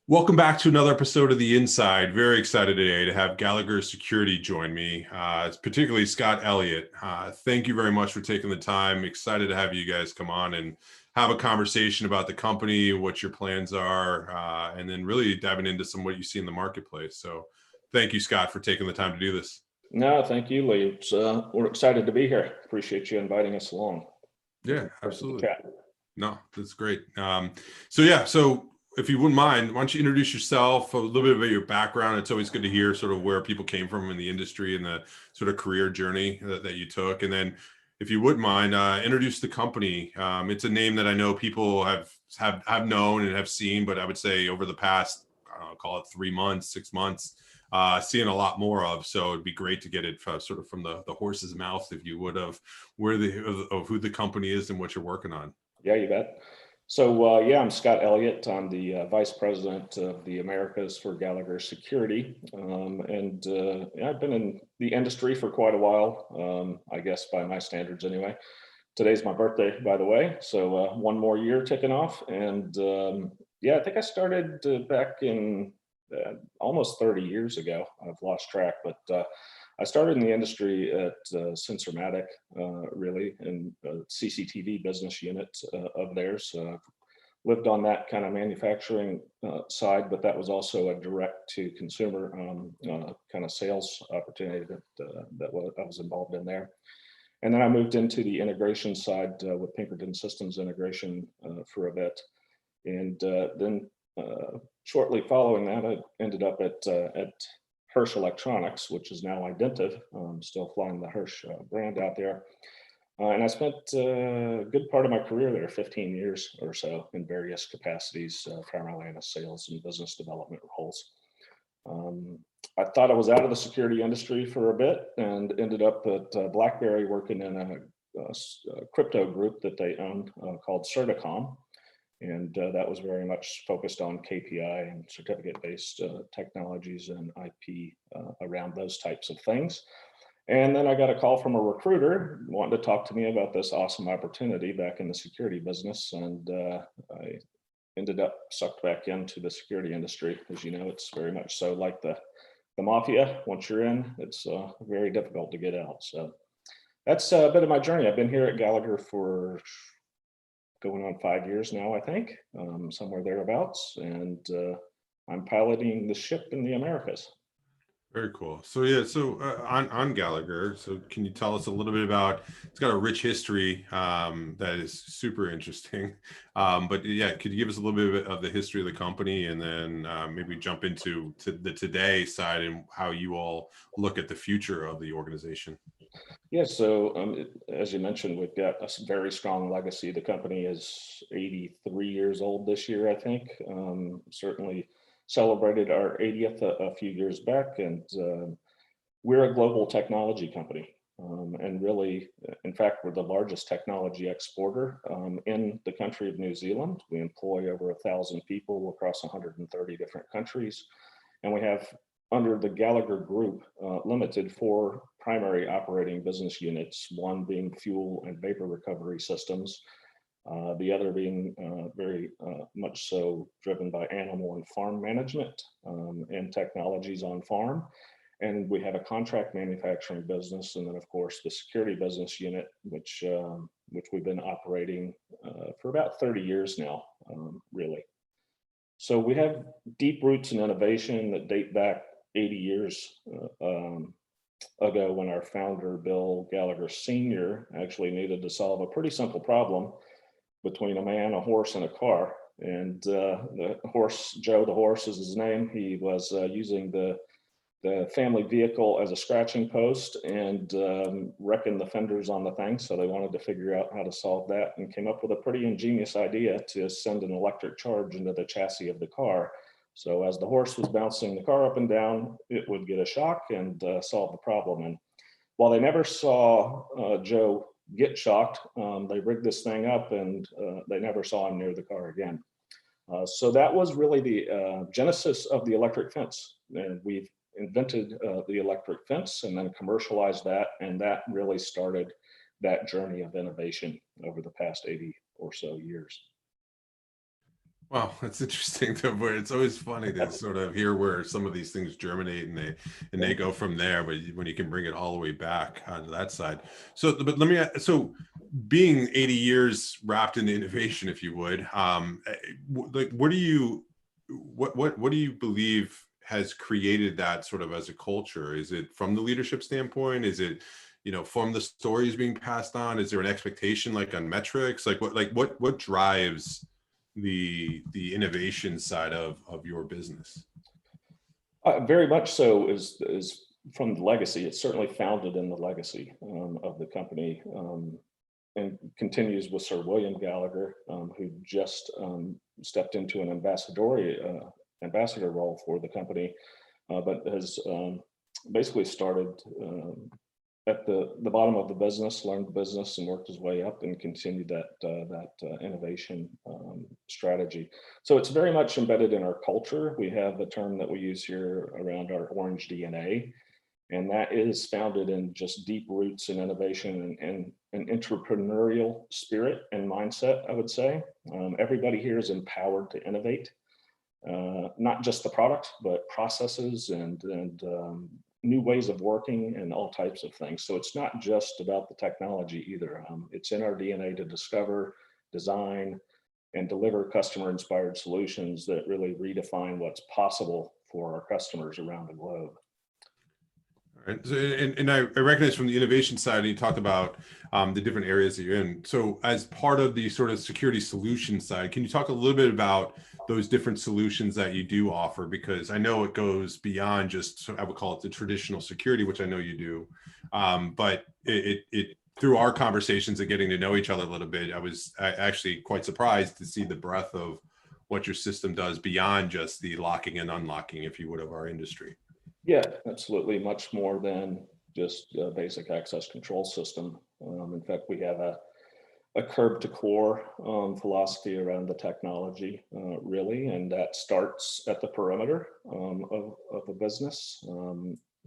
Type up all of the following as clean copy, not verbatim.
Welcome back to another episode of The Inside. Very excited today to have Gallagher Security join me, particularly Scott Elliott. Thank you very much for taking the time. Excited to have you guys come on and have a conversation about the company, what your plans are, and then really diving into some what you see in the marketplace. So thank you, Scott, for taking the time to do this. No, thank you, Lee. We're excited to be here. Appreciate you inviting us along. Yeah, absolutely. No, that's great. So if you wouldn't mind, why don't you introduce yourself, a little bit about your background? It's always good to hear sort of where people came from in the industry and the sort of career journey that you took. And then if you wouldn't mind, introduce the company. It's a name that I know people have known and have seen, but I would say over the past, I don't know, call it 3 months, 6 months, seeing a lot more of. So it'd be great to get it sort of from the horse's mouth, if you would, of who the company is and what you're working on. Yeah, you bet. I'm Scott Elliott. I'm the Vice President of the Americas for Gallagher Security. I've been in the industry for quite a while, I guess by my standards anyway. Today's my birthday, by the way. So one more year ticking off. I think I started back in almost 30 years ago. I've lost track, but I started in the industry at Sensormatic, really, in the CCTV business unit of theirs. Lived on that kind of manufacturing side, but that was also a direct-to-consumer kind of sales opportunity that I was involved in there. And then I moved into the integration side with Pinkerton Systems Integration for a bit. And then shortly following that, I ended up at Hirsch Electronics, which is now Identiv, still flying the Hirsch brand out there. And I spent a good part of my career there, 15 years or so, in various capacities, primarily in sales and business development roles. I thought I was out of the security industry for a bit and ended up at BlackBerry working in a crypto group that they owned called Certicom. And that was very much focused on KPI and certificate-based technologies and IP around those types of things. And then I got a call from a recruiter wanting to talk to me about this awesome opportunity back in the security business. And I ended up sucked back into the security industry. As you know, it's very much so like the mafia. Once you're in, it's very difficult to get out. So that's a bit of my journey. I've been here at Gallagher for going on 5 years now, I think, somewhere thereabouts. And I'm piloting the ship in the Americas. Very cool. So on Gallagher, so can you tell us a little bit about, it's got a rich history that is super interesting. But yeah, could you give us a little bit of the history of the company, and then maybe jump into the today side and how you all look at the future of the organization? Yeah, as you mentioned, we've got a very strong legacy. The company is 83 years old this year, I think. Certainly celebrated our 80th a few years back, and we're a global technology company. And really, in fact, we're the largest technology exporter in the country of New Zealand. We employ over 1,000 people across 130 different countries. And we have, under the Gallagher Group Limited, 4 primary operating business units, one being fuel and vapor recovery systems, the other being very much so driven by animal and farm management and technologies on farm. And we have a contract manufacturing business, and then of course the security business unit, which we've been operating for about 30 years now, really. So we have deep roots in innovation that date back 80 years ago, when our founder, Bill Gallagher Sr., actually needed to solve a pretty simple problem between a man, a horse, and a car. And the horse, Joe the horse is his name, he was using the family vehicle as a scratching post and wrecking the fenders on the thing. So they wanted to figure out how to solve that, and came up with a pretty ingenious idea to send an electric charge into the chassis of the car. So as the horse was bouncing the car up and down, it would get a shock and solve the problem. And while they never saw Joe get shocked, they rigged this thing up, and they never saw him near the car again. So that was really the genesis of the electric fence. And we've invented the electric fence and then commercialized that, and that really started that journey of innovation over the past 80 or so years. Wow, that's interesting though, where it's always funny to sort of hear where some of these things germinate and they go from there, but when you can bring it all the way back onto that side. So, but let me, so being 80 years wrapped in innovation, if you would, like, what do you, what do you believe has created that sort of as a culture? Is it from the leadership standpoint? Is it, from the stories being passed on? Is there an expectation like on metrics? Like what drives the innovation side of your business? Very much so is from the legacy. It's certainly founded in the legacy of the company, and continues with Sir William Gallagher, who just stepped into an ambassador role for the company, but has basically started at the bottom of the business, learned the business, and worked his way up and continued that innovation strategy. So it's very much embedded in our culture. We have a term that we use here around our orange DNA, and that is founded in just deep roots in innovation and an entrepreneurial spirit and mindset, I would say. Everybody here is empowered to innovate, not just the product, but processes and new ways of working and all types of things. So it's not just about the technology either. It's in our DNA to discover, design, and deliver customer-inspired solutions that really redefine what's possible for our customers around the globe. Right. So, and I recognize from the innovation side, you talked about the different areas that you're in. So as part of the sort of security solution side, can you talk a little bit about those different solutions that you do offer? Because I know it goes beyond just, I would call it the traditional security, which I know you do. But it through our conversations and getting to know each other a little bit, I was actually quite surprised to see the breadth of what your system does beyond just the locking and unlocking, if you would, of our industry. Yeah, absolutely. Much more than just a basic access control system. In fact, we have a curb to core philosophy around the technology, really, and that starts at the perimeter of a business,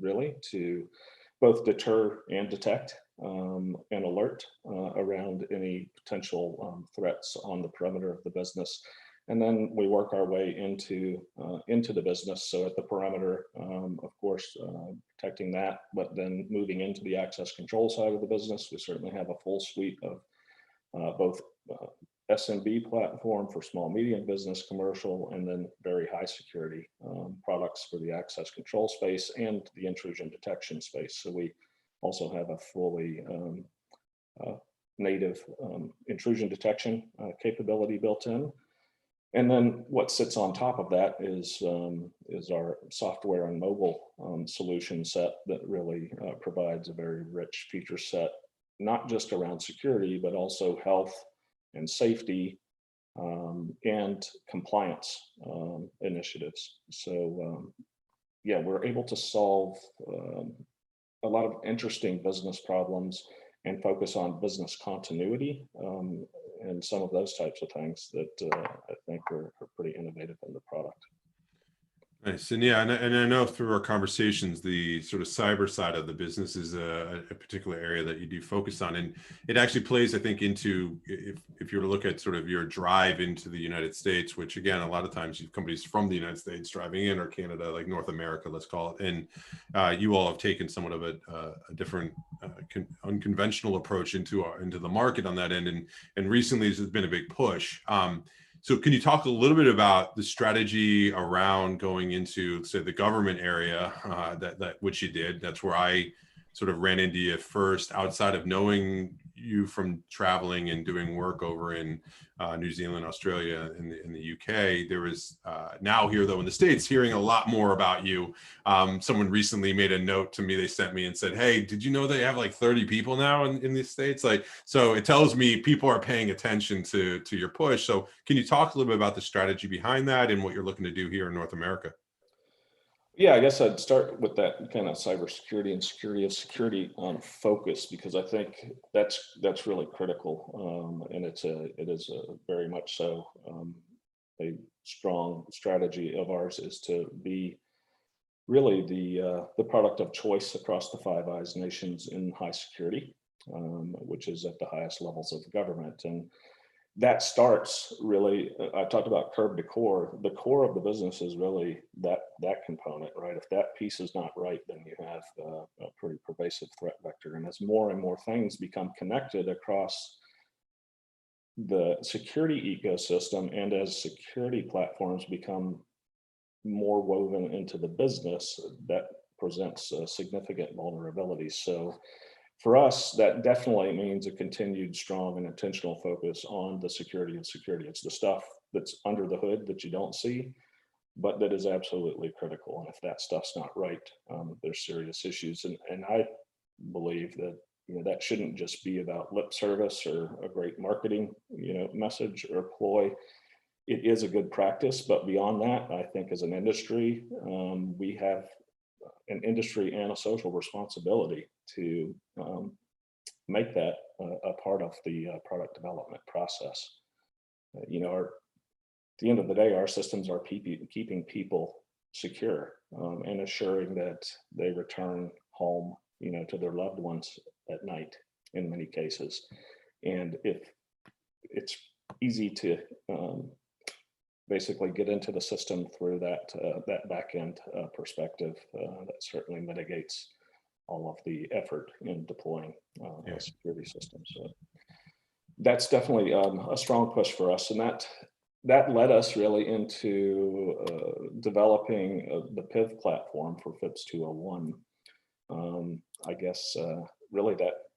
really, to both deter and detect and alert around any potential threats on the perimeter of the business. And then we work our way into the business. So at the perimeter, of course, protecting that, but then moving into the access control side of the business, we certainly have a full suite of both SMB platform for small, medium business, commercial, and then very high security products for the access control space and the intrusion detection space. So we also have a fully native intrusion detection capability built in. And then what sits on top of that is our software and mobile solution set that really provides a very rich feature set, not just around security, but also health and safety and compliance initiatives. So yeah, we're able to solve a lot of interesting business problems and focus on business continuity and some of those types of things that I think are pretty innovative in the product. Nice. And yeah, and I know through our conversations, the sort of cyber side of the business is a particular area that you do focus on. And it actually plays, I think, into, if you were to look at sort of your drive into the United States, which again, a lot of times you have companies from the United States driving in, or Canada, like North America, let's call it. And you all have taken somewhat of a different unconventional approach into the market on that end. And recently there's been a big push. So can you talk a little bit about the strategy around going into, say, the government area, that which you did? That's where I sort of ran into you first, outside of knowing you from traveling and doing work over in New Zealand, Australia, in the UK. There was now here, though, in the States, hearing a lot more about you. Someone recently made a note to me, they sent me and said, hey, did you know they have like 30 people now in the States? Like, so it tells me people are paying attention to your push. So can you talk a little bit about the strategy behind that and what you're looking to do here in North America? Yeah, I guess I'd start with that kind of cybersecurity and security of security focus, because I think that's really critical, and it is very much so a strong strategy of ours is to be really the product of choice across the Five Eyes nations in high security, which is at the highest levels of government. And that starts really, I talked about curb to core. The core of the business is really that component, right? If that piece is not right, then you have a pretty pervasive threat vector. And as more and more things become connected across the security ecosystem, and as security platforms become more woven into the business, that presents significant vulnerabilities. So for us, that definitely means a continued strong and intentional focus on the security of security. It's the stuff that's under the hood that you don't see, but that is absolutely critical. And if that stuff's not right, there's serious issues. And I believe that, you know, that shouldn't just be about lip service or a great marketing, you know, message or ploy. It is a good practice, but beyond that, I think as an industry, we have an industry and a social responsibility to make that a part of the product development process. You know, at the end of the day, our systems are keeping people secure and assuring that they return home, you know, to their loved ones at night in many cases. And if it's easy to basically get into the system through that back end perspective, that certainly mitigates all of the effort in deploying a security system. So that's definitely a strong push for us, and that led us really into developing the PIV platform for FIPS 201. I guess really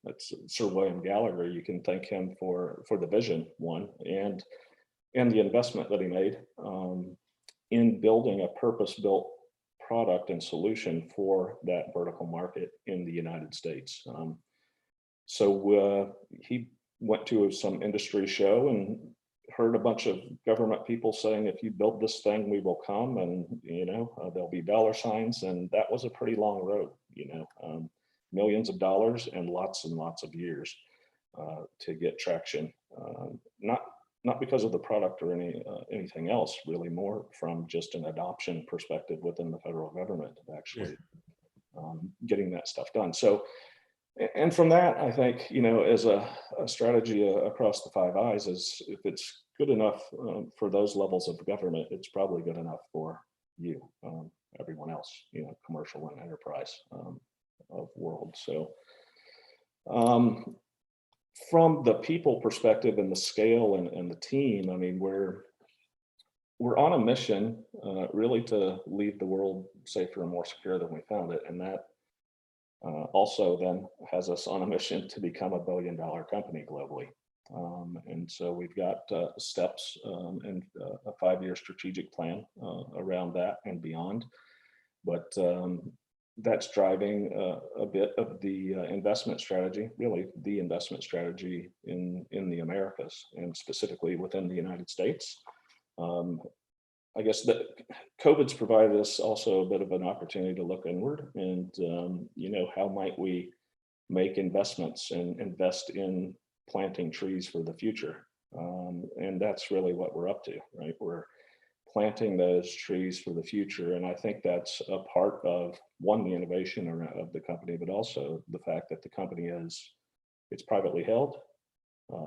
that's Sir William Gallagher. You can thank him for the vision, one, and the investment that he made in building a purpose-built product and solution for that vertical market in the United States. So he went to some industry show and heard a bunch of government people saying, if you build this thing, we will come, and, you know, there'll be dollar signs. And that was a pretty long road, you know, millions of dollars and lots of years to get traction. Not because of the product or anything else, really more from just an adoption perspective within the federal government of actually getting that stuff done. So, and from that, I think, you know, as a strategy across the 5 eyes is, if it's good enough for those levels of government, it's probably good enough for you, everyone else, you know, commercial and enterprise of world. So, from the people perspective and the scale and the team, I mean, we're on a mission really to leave the world safer and more secure than we found it. And that also then has us on a mission to become $1 billion company globally. And so we've got steps and a 5-year strategic plan around that and beyond. But that's driving a bit of the investment strategy, really the investment strategy in the Americas, and specifically within the United States. I guess that COVID's provided us also a bit of an opportunity to look inward and, you know, how might we make investments and invest in planting trees for the future? And that's really what we're up to, right? We're planting those trees for the future. And I think that's a part of, one, the innovation of the company, but also the fact that the company it's privately held,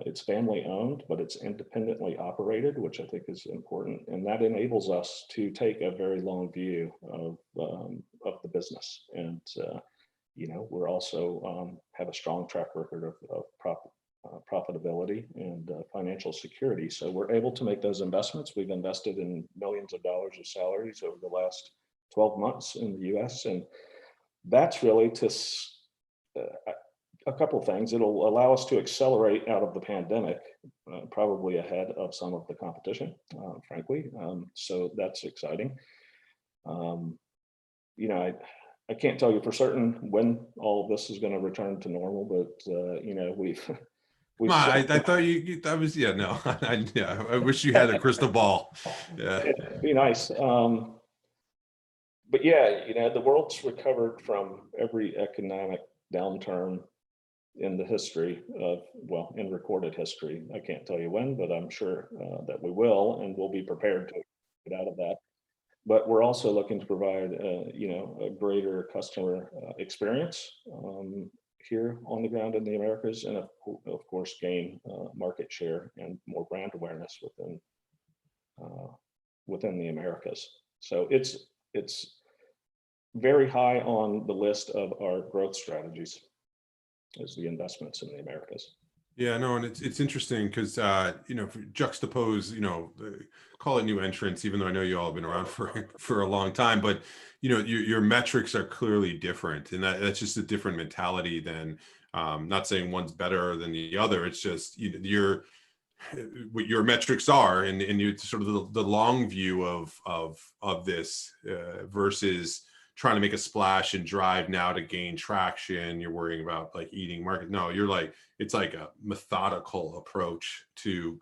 it's family owned, but it's independently operated, which I think is important. And that enables us to take a very long view of the business. And, you know, we're also have a strong track record of profitability and financial security. So we're able to make those investments. We've invested in millions of dollars of salaries over the last 12 months in the US. And that's really to a couple of things. It'll allow us to accelerate out of the pandemic, probably ahead of some of the competition, frankly. So that's exciting. You know, I can't tell you for certain when all of this is going to return to normal, but you know, I thought that was, no, I wish you had a crystal ball. Yeah. It'd be nice. But yeah, you know, the world's recovered from every economic downturn in the history of, well, in recorded history. I can't tell you when, but I'm sure that we will, and we'll be prepared to get out of that. But we're also looking to provide, you know, a greater customer experience here on the ground in the Americas, and of course gain market share and more brand brand awareness within the Americas. So it's very high on the list of our growth strategies, is the investments in the Americas. Yeah, no, and it's interesting because you know, if you juxtapose, you know, call it new entrants, even though I know you all have been around for a long time, but you know, your metrics are clearly different, and that's just a different mentality than. Not saying one's better than the other. It's just what your metrics are, and you sort of the long view of this versus trying to make a splash and drive now to gain traction. You're worrying about like eating market. No, you're like, it's like a methodical approach to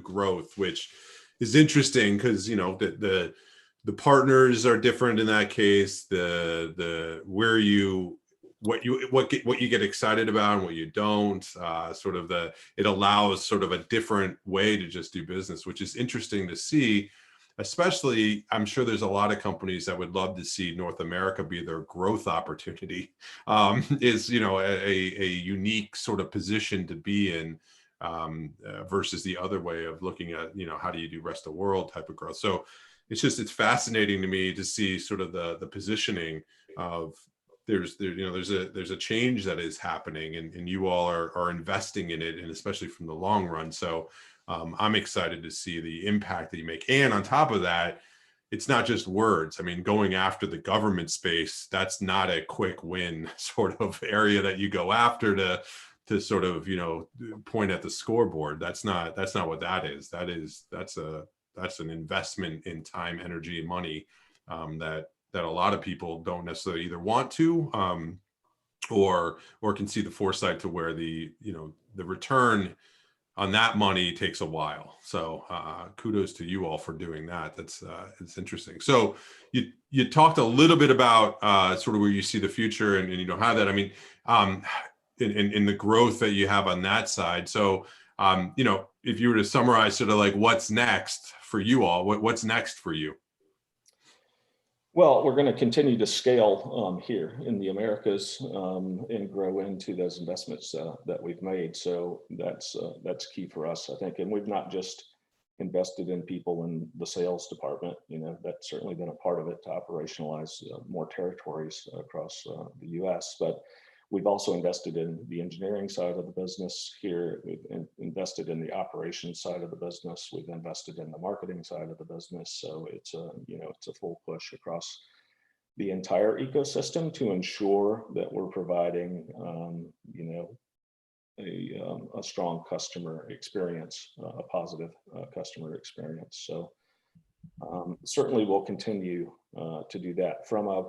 growth, which is interesting because, you know, the partners are different in that case. Where you what you get excited about and what you don't, it allows sort of a different way to just do business, which is interesting to see. Especially, I'm sure there's a lot of companies that would love to see North America be their growth opportunity. Is, you know, a unique sort of position to be in, versus the other way of looking at, you know, how do you do rest of the world type of growth. So it's fascinating to me to see sort of the positioning of there's a change that is happening, and you all are investing in it, and especially from the long run. So I'm excited to see the impact that you make. And on top of that, it's not just words. I mean, going after the government space, that's not a quick win sort of area that you go after to sort of, you know, point at the scoreboard. That's not what that is. That's an investment in time, energy, and money that a lot of people don't necessarily either want to or can see the foresight to where the return on that money takes a while. So kudos to you all for doing that. It's interesting. So you talked a little bit about sort of where you see the future, and you know how that, I mean, in the growth that you have on that side. So you know, if you were to summarize sort of like what's next for you all, what's next for you? Well, we're going to continue to scale here in the Americas and grow into those investments that we've made. So that's key for us, I think. And we've not just invested in people in the sales department. You know, that's certainly been a part of it to operationalize more territories across the U.S. But we've also invested in the engineering side of the business here. We've invested in the operations side of the business. We've invested in the marketing side of the business. So it's a full push across the entire ecosystem to ensure that we're providing, a strong customer experience, a positive customer experience. So certainly we'll continue to do that. From a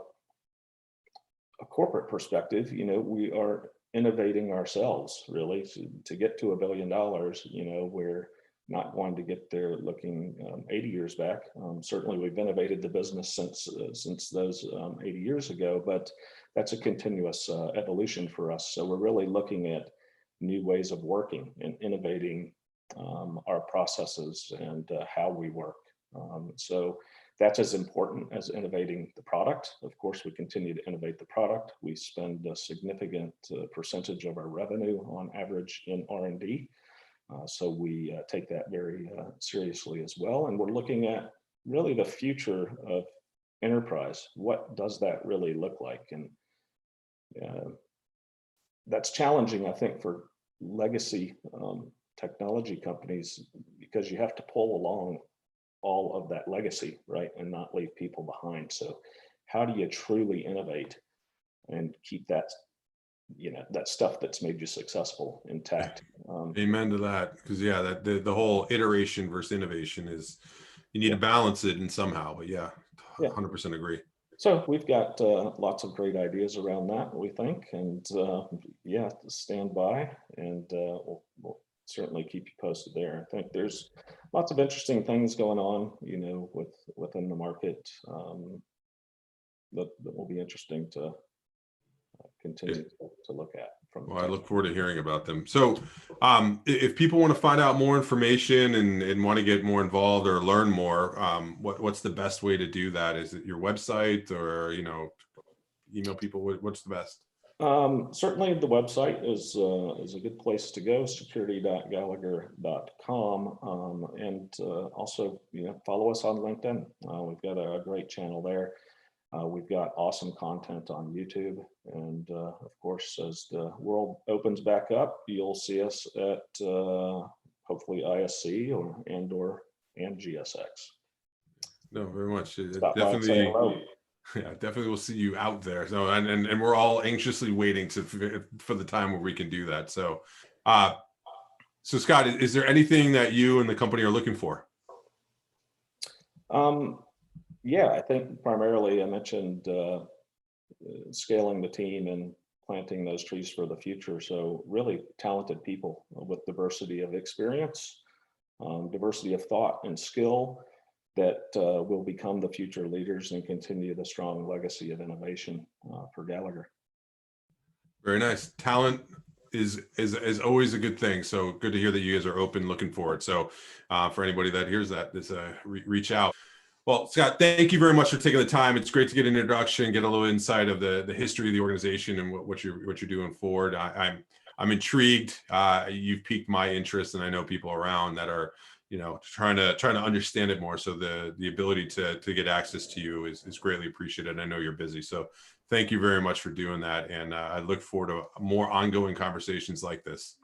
corporate perspective, you know, we are innovating ourselves really to get to $1 billion. You know, we're not going to get there looking 80 years back. Certainly we've innovated the business since those 80 years ago, but that's a continuous evolution for us. So we're really looking at new ways of working and innovating our processes and how we work. So that's as important as innovating the product. Of course, we continue to innovate the product. We spend a significant percentage of our revenue on average in R&D. So we take that very seriously as well. And we're looking at really the future of enterprise. What does that really look like? And that's challenging, I think, for legacy technology companies, because you have to pull along all of that legacy, right, and not leave people behind. So how do you truly innovate and keep that, you know, that stuff that's made you successful intact? Amen to that. Because yeah, that the whole iteration versus innovation is, you need to balance it in somehow. But yeah, 100% agree. So we've got lots of great ideas around that, we think, and stand by, and we'll certainly keep you posted there. I think there's lots of interesting things going on, you know, within the market that will be interesting to continue to look at. Well, I look forward to hearing about them. So if people want to find out more information and want to get more involved or learn more, what's the best way to do that? Is it your website, or, you know, email people? What's the best? Certainly the website is a good place to go, security.gallagher.com. And also, follow us on LinkedIn. We've got a great channel there. We've got awesome content on YouTube. And of course, as the world opens back up, you'll see us at hopefully ISC and GSX. No, very much. Stop by and say Definitely. hello. Yeah, definitely we'll see you out there. So and we're all anxiously waiting for the time where we can do that. So so Scott, is there anything that you and the company are looking for? Yeah, I think primarily I mentioned scaling the team and planting those trees for the future. So really talented people with diversity of experience, diversity of thought and skill that will become the future leaders and continue the strong legacy of innovation for Gallagher. Very nice. Talent is always a good thing. So good to hear that you guys are open, looking forward. So for anybody that hears that, this reach out. Well, Scott, thank you very much for taking the time. It's great to get an introduction, get a little insight of the history of the organization and what you're doing forward. I'm intrigued. You've piqued my interest, and I know people around that are trying to understand it more. So the ability to get access to you is greatly appreciated. I know you're busy, so thank you very much for doing that. And I look forward to more ongoing conversations like this.